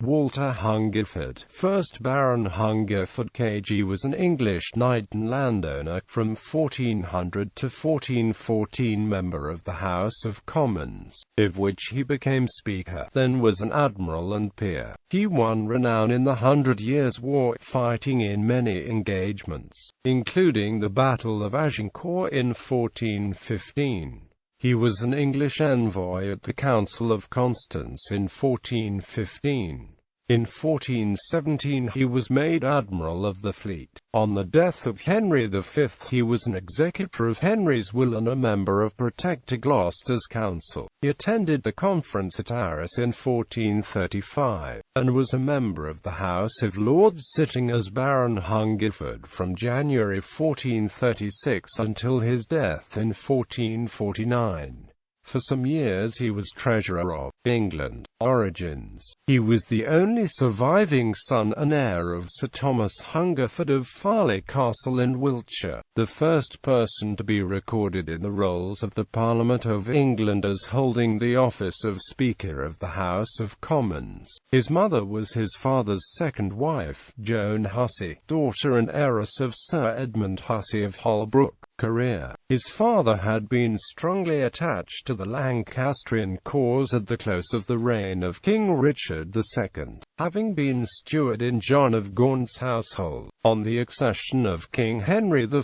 Walter Hungerford, 1st Baron Hungerford KG, was an English knight and landowner from 1400 to 1414, member of the House of Commons, of which he became Speaker, then was an admiral and peer. He won renown in the 100 Years' War, fighting in many engagements, including the Battle of Agincourt in 1415. He was an English envoy at the Council of Constance in 1415. In 1417 he was made Admiral of the fleet. On the death of Henry V he was an executor of Henry's will and a member of Protector Gloucester's council. He attended the conference at Arras in 1435, and was a member of the House of Lords, sitting as Baron Hungerford from January 1436 until his death in 1449. For some years he was Treasurer of England. Origins. He was the only surviving son and heir of Sir Thomas Hungerford of Farleigh Castle in Wiltshire, the first person to be recorded in the rolls of the Parliament of England as holding the office of Speaker of the House of Commons. His mother was his father's second wife, Joan Hussey, daughter and heiress of Sir Edmund Hussey of Holbrook. Career. His father had been strongly attached to the Lancastrian cause at the close of the reign of King Richard II, having been steward in John of Gaunt's household. On the accession of King Henry IV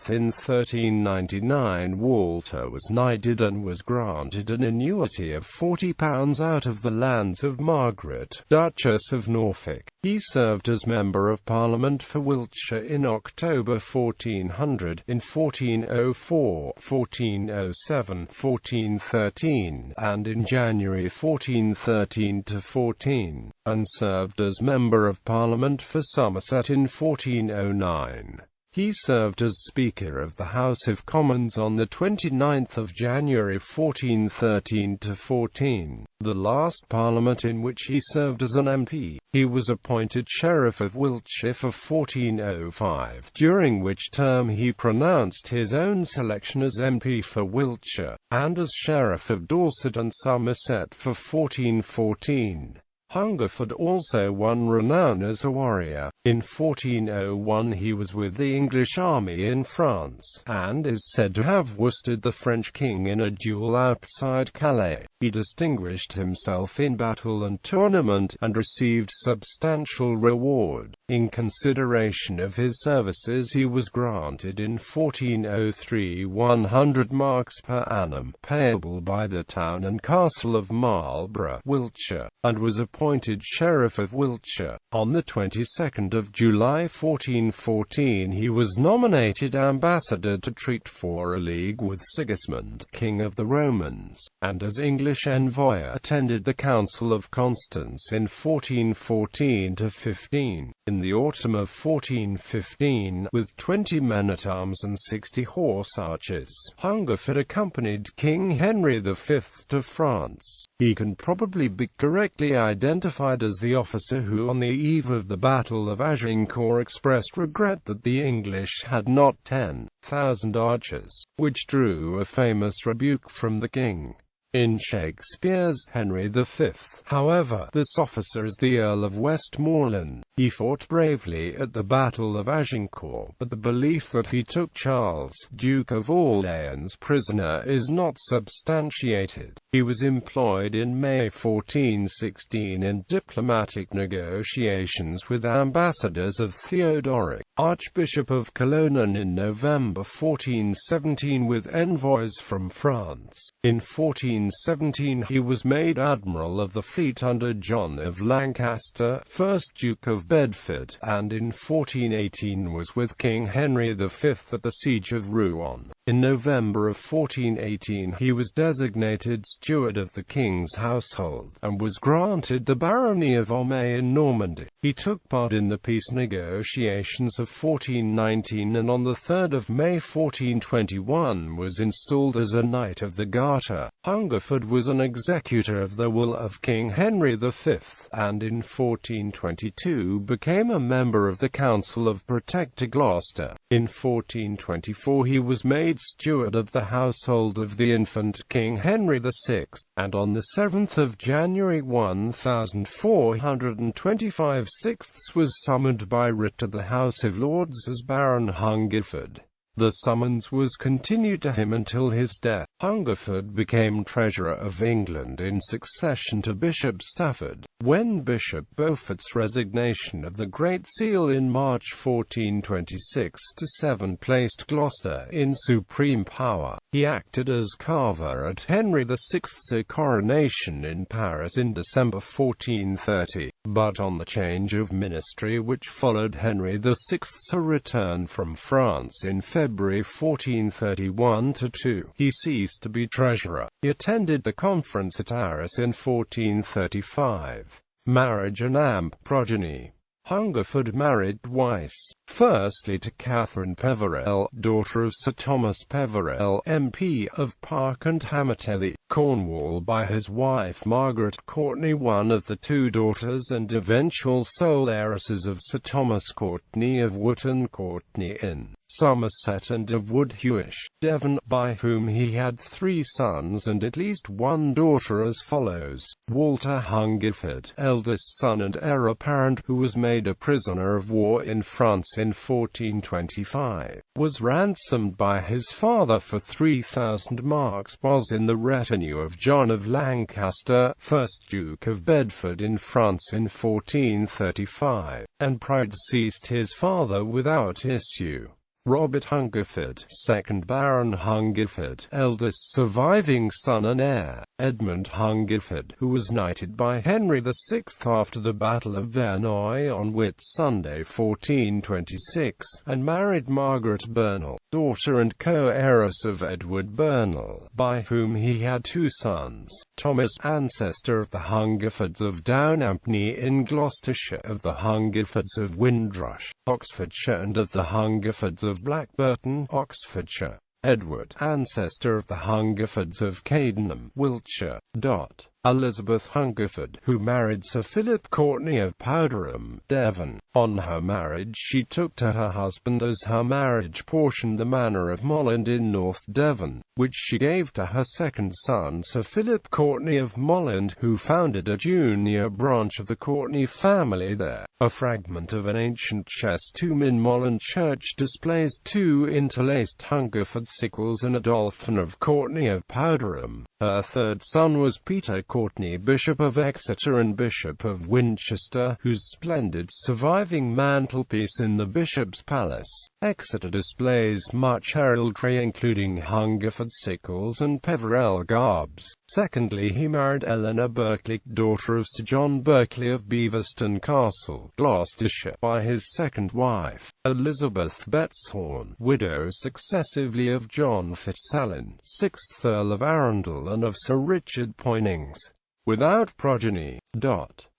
in 1399, Walter was knighted and was granted an annuity of £40 out of the lands of Margaret, Duchess of Norfolk. He served as Member of Parliament for Wiltshire in October 1400, in 1404, 1407, 1413, and in January 1413–14, and served as Member of Parliament for Somerset in 1409. He served as Speaker of the House of Commons on 29 January 1413–14, the last Parliament in which he served as an MP. He was appointed Sheriff of Wiltshire for 1405, during which term he pronounced his own selection as MP for Wiltshire, and as Sheriff of Dorset and Somerset for 1414. Hungerford also won renown as a warrior. In 1401 he was with the English army in France, and is said to have worsted the French king in a duel outside Calais. He distinguished himself in battle and tournament, and received substantial reward. In consideration of his services he was granted in 1403 100 marks per annum, payable by the town and castle of Marlborough, Wiltshire, and was appointed Sheriff of Wiltshire. On the 22nd of July 1414 he was nominated ambassador to treat for a league with Sigismund, King of the Romans, and as English envoy attended the Council of Constance in 1414–15. In the autumn of 1415, with 20 men-at-arms and 60 horse archers, Hungerford accompanied King Henry V to France. He can probably be correctly identified as the officer who on the eve of the Battle of Agincourt expressed regret that the English had not 10,000 archers, which drew a famous rebuke from the king. In Shakespeare's Henry V, however, this officer is the Earl of Westmoreland. He fought bravely at the Battle of Agincourt, but the belief that he took Charles, Duke of Orleans, prisoner is not substantiated. He was employed in May 1416 in diplomatic negotiations with ambassadors of Theodoric, Archbishop of Cologne, and in November 1417 with envoys from France. In 1417 he was made Admiral of the fleet under John of Lancaster, 1st Duke of Bedford, and in 1418 was with King Henry V at the Siege of Rouen. In November of 1418 he was designated Steward of the King's household, and was granted the barony of Aumale in Normandy. He took part in the peace negotiations of 1419, and on 3 May 1421 was installed as a Knight of the Garter. Hungerford was an executor of the will of King Henry V, and in 1422 became a member of the Council of Protector Gloucester. In 1424 he was made made steward of the household of the infant King Henry VI, and on the 7th of January 1425 sixths was summoned by writ to the House of Lords as Baron Hungerford. The summons was continued to him until his death. Hungerford became Treasurer of England in succession to Bishop Stafford. When Bishop Beaufort's resignation of the Great Seal in March 1426-7 placed Gloucester in supreme power, he acted as carver at Henry VI's coronation in Paris in December 1430. But on the change of ministry which followed Henry VI's return from France in February 1431-2, he ceased to be treasurer. He attended the conference at Arras in 1435. Marriage and progeny. Hungerford married twice. Firstly to Catherine Peverell, daughter of Sir Thomas Peverell, MP of Park and Hammertelly, Cornwall, by his wife Margaret Courtenay, one of the two daughters and eventual sole heiresses of Sir Thomas Courtenay of Wootton Courtenay in Somerset and of Woodhewish, Devon, by whom he had 3 sons and at least 1 daughter as follows: Walter Hungerford, eldest son and heir apparent, who was made a prisoner of war in France in 1425, was ransomed by his father for 3,000 marks, was in the retinue of John of Lancaster, 1st Duke of Bedford in France in 1435, and predeceased his father without issue. Robert Hungerford, 2nd Baron Hungerford, eldest surviving son and heir. Edmund Hungerford, who was knighted by Henry VI after the Battle of Verneuil on Whit Sunday 1426, and married Margaret Bernal, daughter and co-heiress of Edward Bernal, by whom he had 2 sons. Thomas, ancestor of the Hungerfords of Downampney in Gloucestershire, of the Hungerfords of Windrush, Oxfordshire, and of the Hungerfords of Blackburton, Oxfordshire. Edward, ancestor of the Hungerfords of Cadenham, Wiltshire. Elizabeth Hungerford, who married Sir Philip Courtenay of Powderham, Devon. On her marriage she took to her husband as her marriage portion the manor of Molland in North Devon, which she gave to her second son Sir Philip Courtenay of Molland, who founded a junior branch of the Courtenay family there. A fragment of an ancient chest tomb in Molland Church displays 2 interlaced Hungerford sickles and a dolphin of Courtenay of Powderham. Her third son was Peter Courtenay, Bishop of Exeter and Bishop of Winchester, whose splendid surviving mantelpiece in the Bishop's Palace, Exeter, displays much heraldry including Hungerford sickles and Peverell garbs. Secondly, he married Eleanor Berkeley, daughter of Sir John Berkeley of Beaverston Castle, Gloucestershire, by his second wife, Elizabeth Betshorn, widow successively of John Fitzalan, 6th Earl of Arundel, and of Sir Richard Poynings. Without progeny.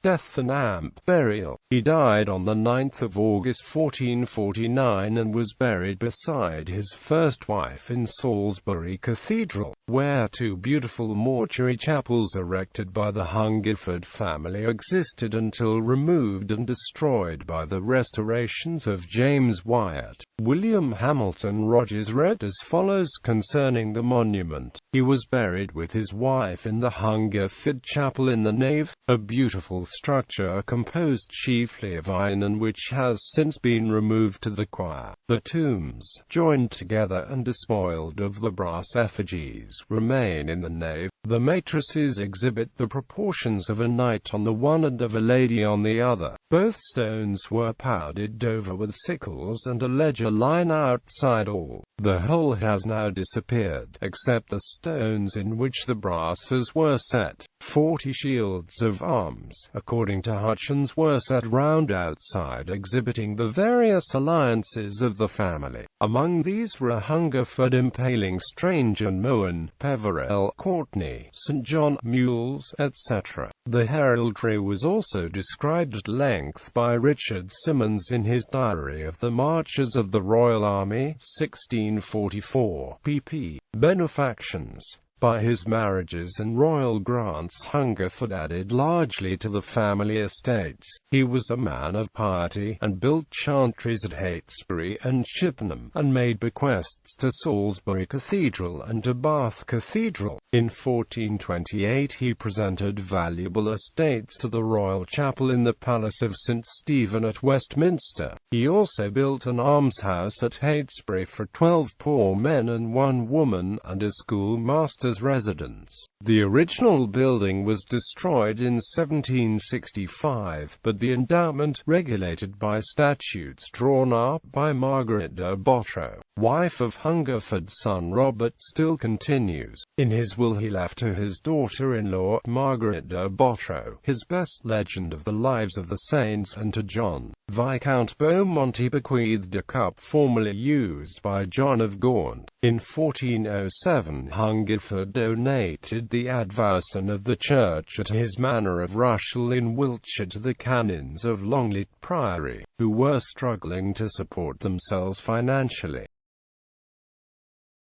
Death and burial. He died on the 9th of August 1449 and was buried beside his first wife in Salisbury Cathedral, where 2 beautiful mortuary chapels erected by the Hungerford family existed until removed and destroyed by the restorations of James Wyatt. William Hamilton Rogers read as follows concerning the monument: he was buried with his wife in the Hungerford Chapel in the nave, a beautiful structure composed chiefly of iron and which has since been removed to the choir. The tombs, joined together and despoiled of the brass effigies, remain in the nave. The matrices exhibit the proportions of a knight on the one and of a lady on the other. Both stones were powdered over with sickles and a ledger line outside all. The whole has now disappeared, except the stones in which the brasses were set. 40 shields of arms, according to Hutchins, were set round outside, exhibiting the various alliances of the family. Among these were Hungerford impaling Strange and Mohun, Peverell, Courtenay, St. John, mules, etc. The heraldry was also described at length by Richard Simmons in his Diary of the Marches of the Royal Army, 1644, pp. Benefactions. By his marriages and royal grants, Hungerford added largely to the family estates. He was a man of piety, and built chantries at Heytesbury and Chippenham, and made bequests to Salisbury Cathedral and to Bath Cathedral. In 1428 he presented valuable estates to the royal chapel in the Palace of St. Stephen at Westminster. He also built an almshouse at Heytesbury for 12 poor men and 1 woman, and a schoolmaster's residence. The original building was destroyed in 1765, but the endowment, regulated by statutes drawn up by Margaret de Bottreau, wife of Hungerford's son Robert, still continues. In his will he left to his daughter-in-law, Margaret de Bottreau, his best legend of the lives of the saints, and to John, Viscount Beaumont he bequeathed a cup formerly used by John of Gaunt. In 1407 Hungerford donated the advowson of the church at his manor of Rushall in Wiltshire to the canons of Longleat Priory, who were struggling to support themselves financially.